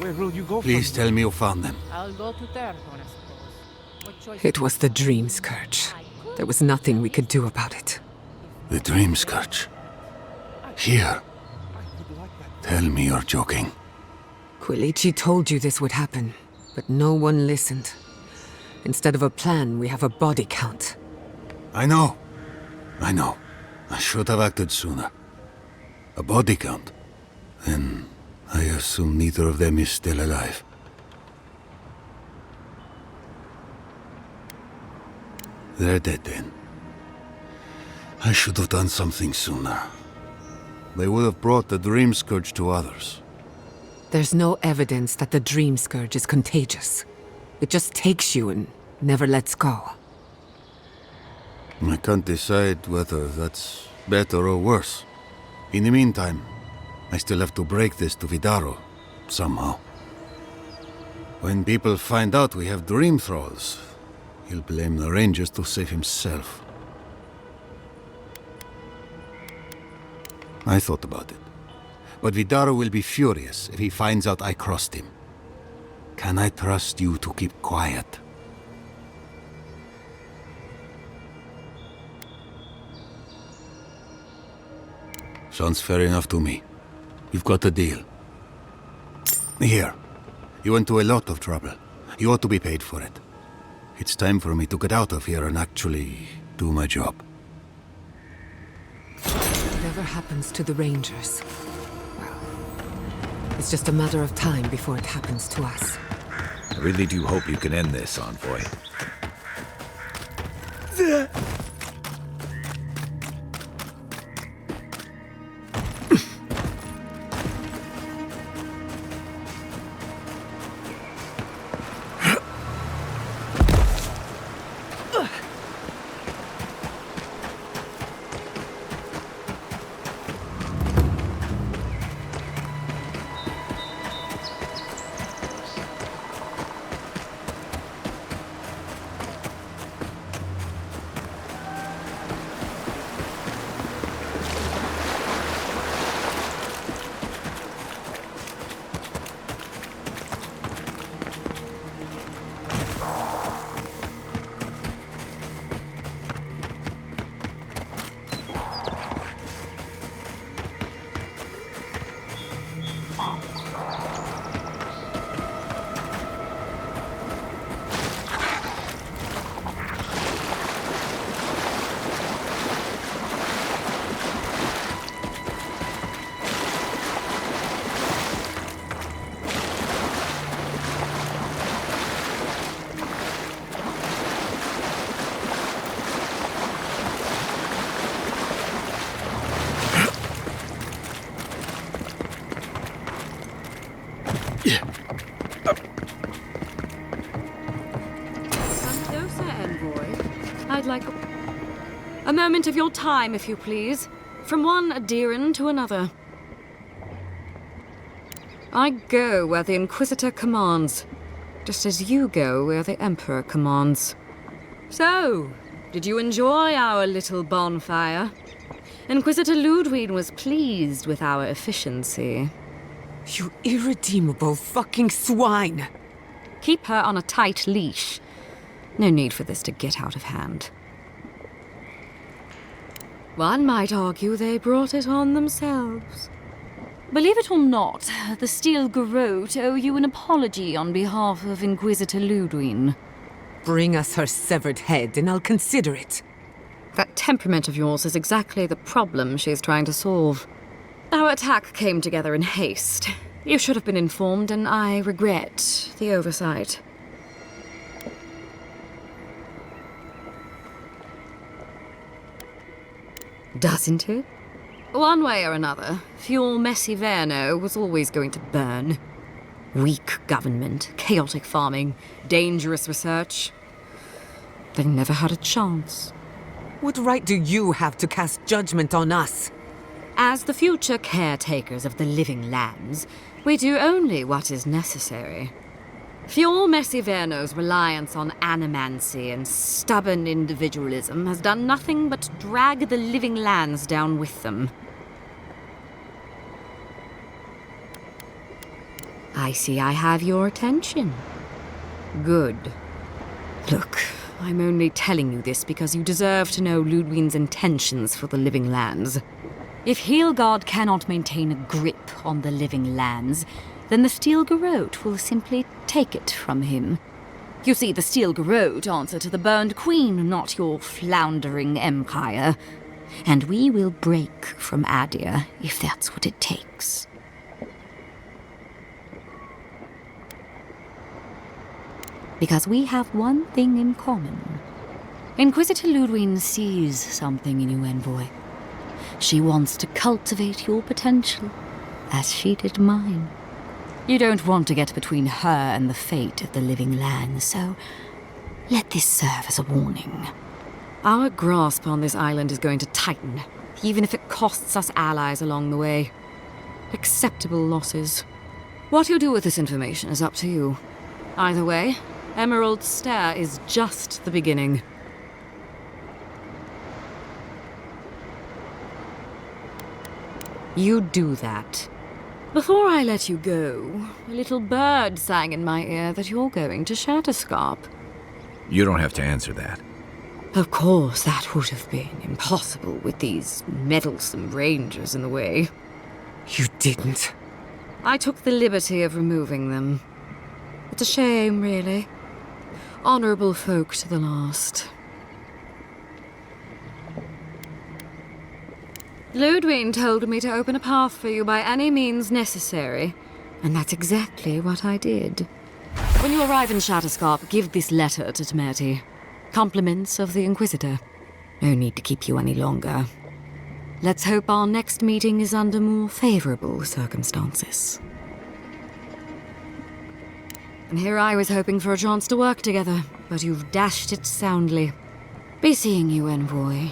Where will you go Please from tell me you found them. I'll go to Terron, I suppose. What choice? It was the dream scourge. There was nothing we could do about it. The dream scourge. Here. Tell me you're joking. Quilici told you this would happen, but no one listened. Instead of a plan, we have a body count. I know. I should have acted sooner. A body count. Then I assume neither of them is still alive. They're dead then. I should have done something sooner. They would have brought the dream scourge to others. There's no evidence that the dream scourge is contagious. It just takes you and never lets go. I can't decide whether that's better or worse. In the meantime, I still have to break this to Vidaro, somehow. When people find out we have dream thralls, he'll blame the Rangers to save himself. I thought about it. But Vidaro will be furious if he finds out I crossed him. Can I trust you to keep quiet? Sounds fair enough to me. You've got a deal. Here. You went to a lot of trouble. You ought to be paid for it. It's time for me to get out of here and actually do my job. Whatever happens to the Rangers, well, it's just a matter of time before it happens to us. I really do hope you can end this, Envoy. I'd like a moment of your time, if you please. From one adherent to another. I go where the Inquisitor commands, just as you go where the Emperor commands. So, did you enjoy our little bonfire? Inquisitor Ludwig was pleased with our efficiency. You irredeemable fucking swine! Keep her on a tight leash. No need for this to get out of hand. One might argue they brought it on themselves. Believe it or not, the Steel Garrote owe you an apology on behalf of Inquisitor Ludwig. Bring us her severed head and I'll consider it. That temperament of yours is exactly the problem she's trying to solve. Our attack came together in haste. You should have been informed, and I regret the oversight. Doesn't it? One way or another, Fuel Messiverno was always going to burn. Weak government, chaotic farming, dangerous research. They never had a chance. What right do you have to cast judgment on us? As the future caretakers of the living lands, we do only what is necessary. Fuel Messiverno's reliance on animancy and stubborn individualism has done nothing but drag the living lands down with them. I see I have your attention. Good. Look, I'm only telling you this because you deserve to know Ludwig's intentions for the living lands. If Heelgard cannot maintain a grip on the living lands, then the Steel Garrote will simply take it from him. You see, the Steel Garrote answer to the Burned Queen, not your floundering empire. And we will break from Adir if that's what it takes. Because we have one thing in common. Inquisitor Ludwig sees something in you, Envoy. She wants to cultivate your potential, as she did mine. You don't want to get between her and the fate of the living land, so let this serve as a warning. Our grasp on this island is going to tighten, even if it costs us allies along the way. Acceptable losses. What you do with this information is up to you. Either way, Emerald Stair is just the beginning. You do that. Before I let you go, a little bird sang in my ear that you're going to Shatterscarp. You don't have to answer that. Of course, that would have been impossible with these meddlesome rangers in the way. You didn't. I took the liberty of removing them. It's a shame, really. Honorable folk to the last. Ludwig told me to open a path for you by any means necessary, and that's exactly what I did. When you arrive in Shatterscarp, give this letter to Temerty. Compliments of the Inquisitor. No need to keep you any longer. Let's hope our next meeting is under more favorable circumstances. And here I was hoping for a chance to work together, but you've dashed it soundly. Be seeing you, Envoy.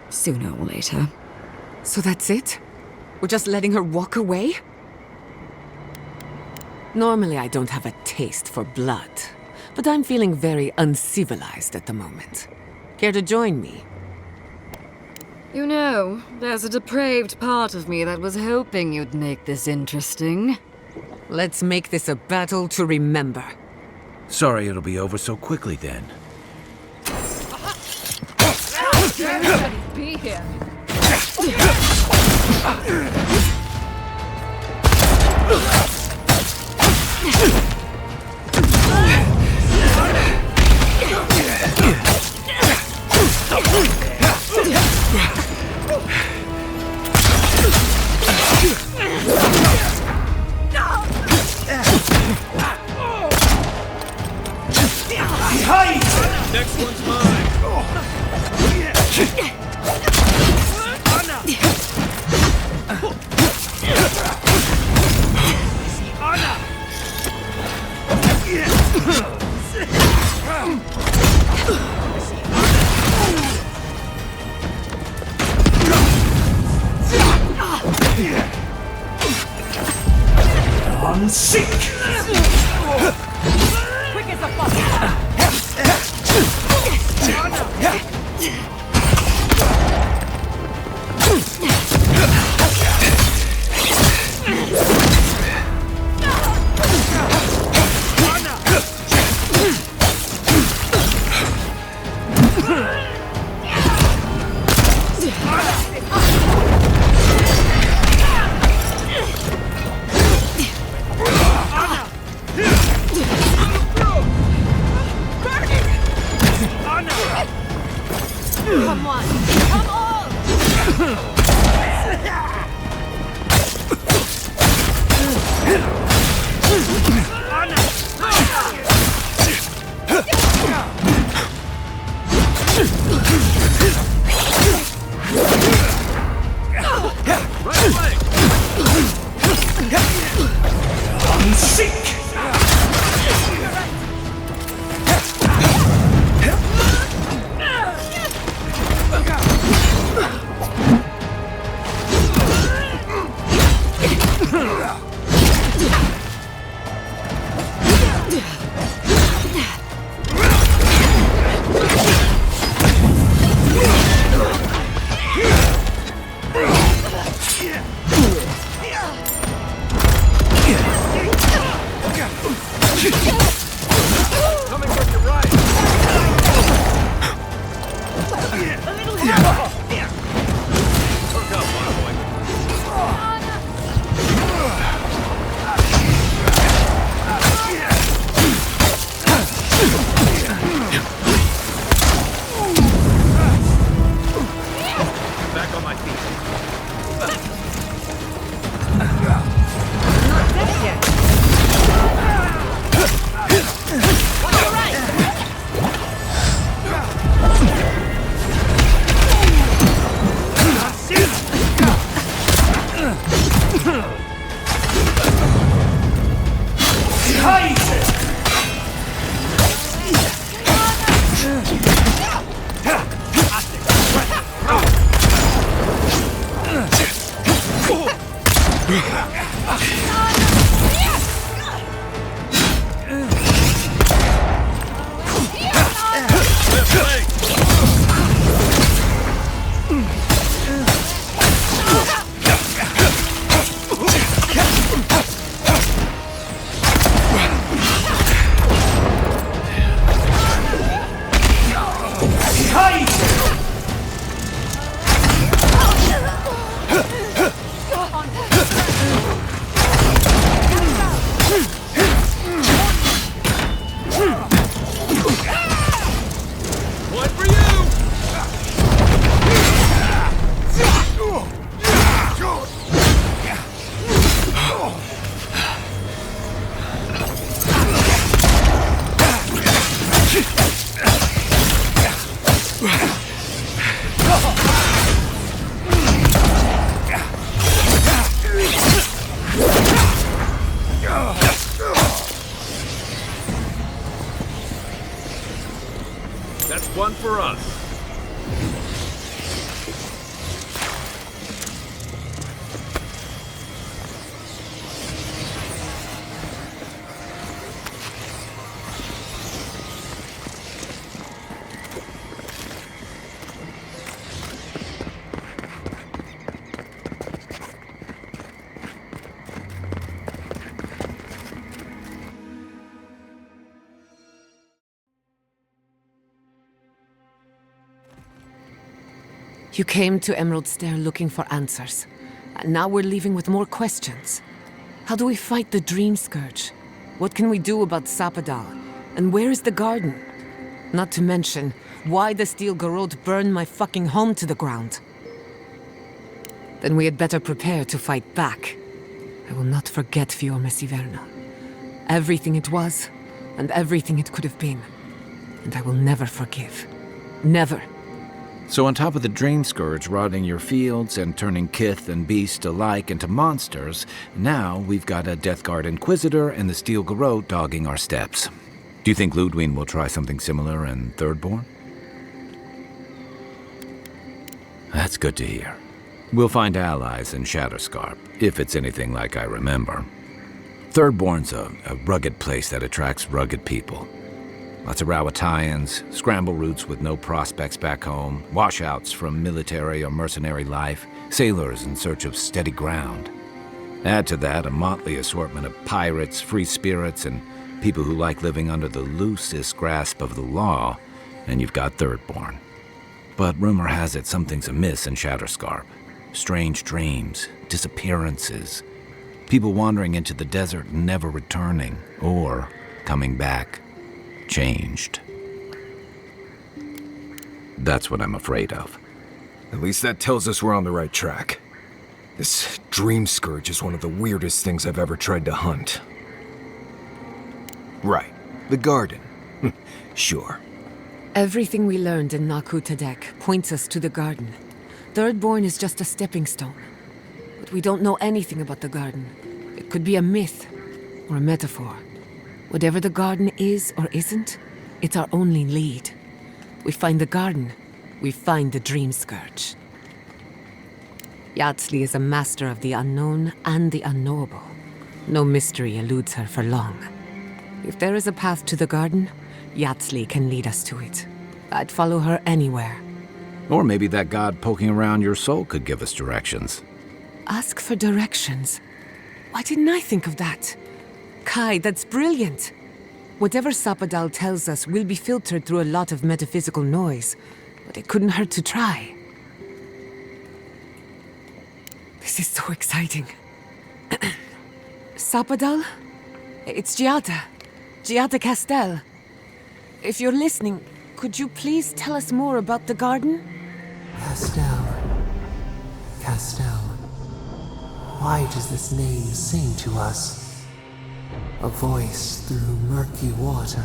Sooner or later. So that's it? We're just letting her walk away? Normally I don't have a taste for blood, but I'm feeling very uncivilized at the moment. Care to join me? You know, there's a depraved part of me that was hoping you'd make this interesting. Let's make this a battle to remember. Sorry it'll be over so quickly then. Be here. Next one's mine. I'm sick. Quick as a fuck. Come on! Come on! I'm sick. That's one for us. You came to Emerald Stair looking for answers. And now we're leaving with more questions. How do we fight the Dream Scourge? What can we do about Sapadal? And where is the garden? Not to mention, why the Steel Garrote burned my fucking home to the ground. Then we had better prepare to fight back. I will not forget Fior Messiverna. Everything it was, and everything it could have been. And I will never forgive. Never. So on top of the Dream Scourge rotting your fields and turning kith and beast alike into monsters, now we've got a Death Guard Inquisitor and the Steel Garrote dogging our steps. Do you think Ludwig will try something similar in Thirdborn? That's good to hear. We'll find allies in Shatterscarp, if it's anything like I remember. Thirdborn's a rugged place that attracts rugged people. Lots of Rawatayans, scramble routes with no prospects back home, washouts from military or mercenary life, sailors in search of steady ground. Add to that a motley assortment of pirates, free spirits, and people who like living under the loosest grasp of the law, and you've got Thirdborn. But rumor has it something's amiss in Shatterscarp. Strange dreams, disappearances, people wandering into the desert and never returning, or coming back. Changed. That's what I'm afraid of. At least that tells us we're on the right track. This Dream Scourge is one of the weirdest things I've ever tried to hunt. Right. The garden. Sure. Everything we learned in Naku Tadek points us to the garden. Thirdborn is just a stepping stone. But we don't know anything about the garden. It could be a myth or a metaphor. Whatever the garden is or isn't, it's our only lead. We find the garden, we find the Dream Scourge. Yatsley is a master of the unknown and the unknowable. No mystery eludes her for long. If there is a path to the garden, Yatsley can lead us to it. I'd follow her anywhere. Or maybe that god poking around your soul could give us directions. Ask for directions. Why didn't I think of that? Kai, that's brilliant. Whatever Sapadal tells us will be filtered through a lot of metaphysical noise, but it couldn't hurt to try. This is so exciting. Sapadal? It's Giada. Giada Castel. If you're listening, could you please tell us more about the garden? Castel. Why does this name sing to us? A voice through murky water.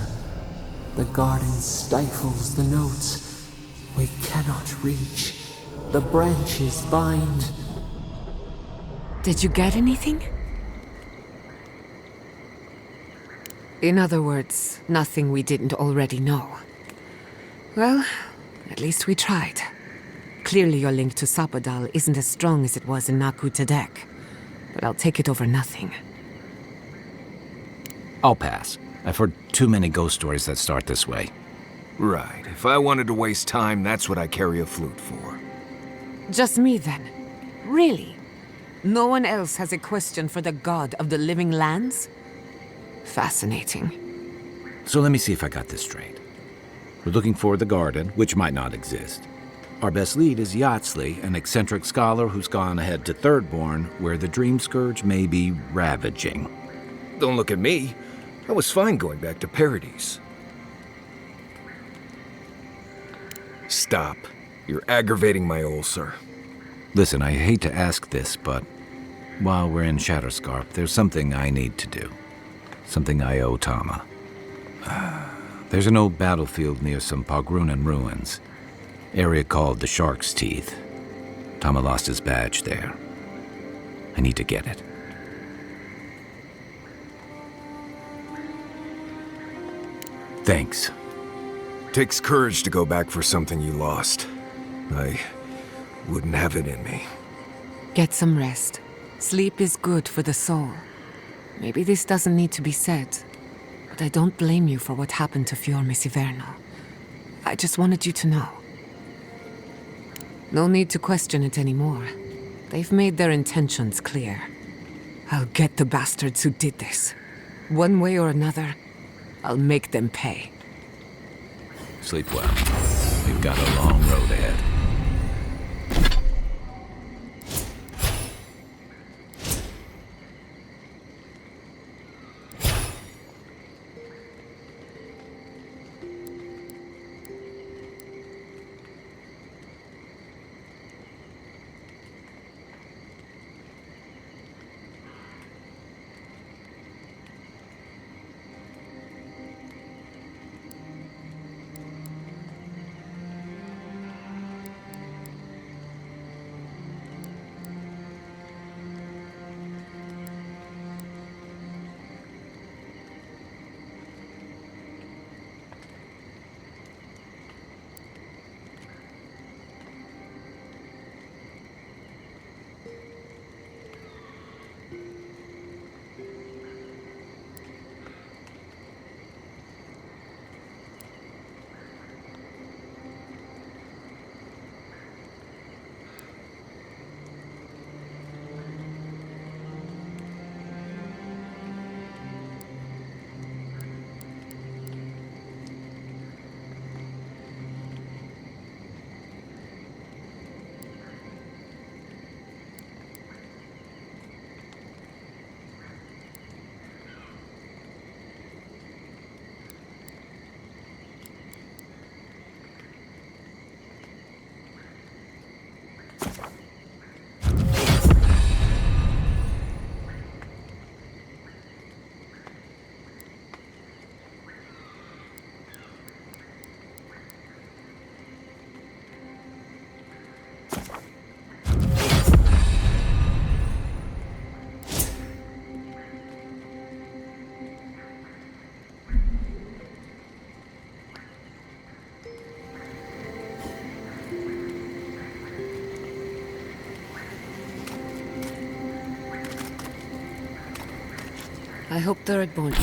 The garden stifles the notes. We cannot reach. The branches bind. Did you get anything? In other words, nothing we didn't already know. Well, at least we tried. Clearly your link to Sapadal isn't as strong as it was in Naku Tadek, but I'll take it over nothing. I'll pass. I've heard too many ghost stories that start this way. Right. If I wanted to waste time, that's what I carry a flute for. Just me then? Really? No one else has a question for the god of the living lands? Fascinating. So let me see if I got this straight. We're looking for the garden, which might not exist. Our best lead is Yatsley, an eccentric scholar who's gone ahead to Thirdborn, where the Dream Scourge may be ravaging. Don't look at me. I was fine going back to Paradise. Stop. You're aggravating my ulcer. Listen, I hate to ask this, but while we're in Shatterscarp, there's something I need to do. Something I owe Tama. There's an old battlefield near some Pogrunan ruins. Area called the Shark's Teeth. Tama lost his badge there. I need to get it. Thanks. Takes courage to go back for something you lost. I wouldn't have it in me. Get some rest. Sleep is good for the soul. Maybe this doesn't need to be said, but I don't blame you for what happened to Fior Messiverno. I just wanted you to know. No need to question it anymore. They've made their intentions clear. I'll get the bastards who did this. One way or another, I'll make them pay. Sleep well. We've got a long road ahead. I hope Thoradborn...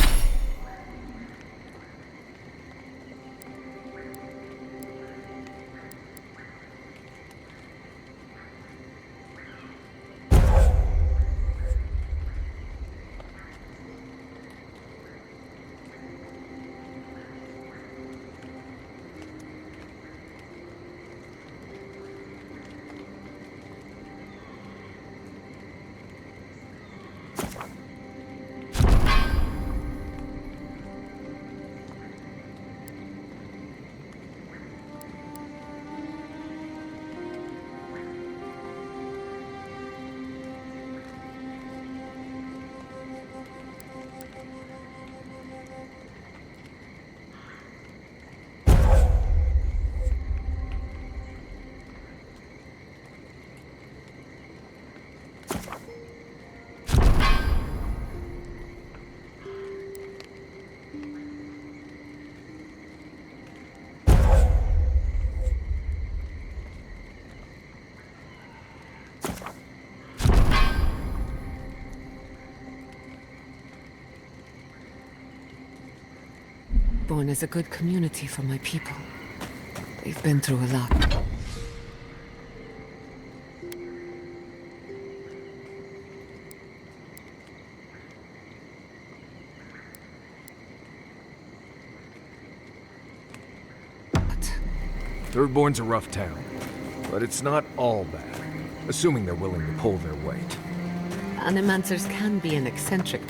Born as a good community for my people. They've been through a lot. Thirdborn's a rough town, but it's not all bad, assuming they're willing to pull their weight. Animancers can be an eccentric...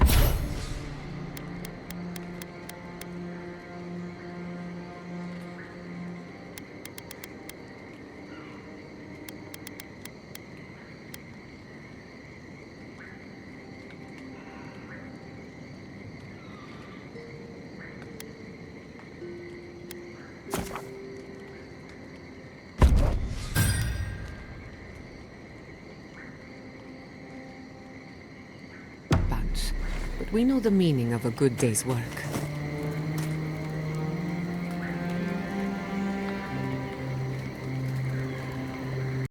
but we know the meaning of a good day's work.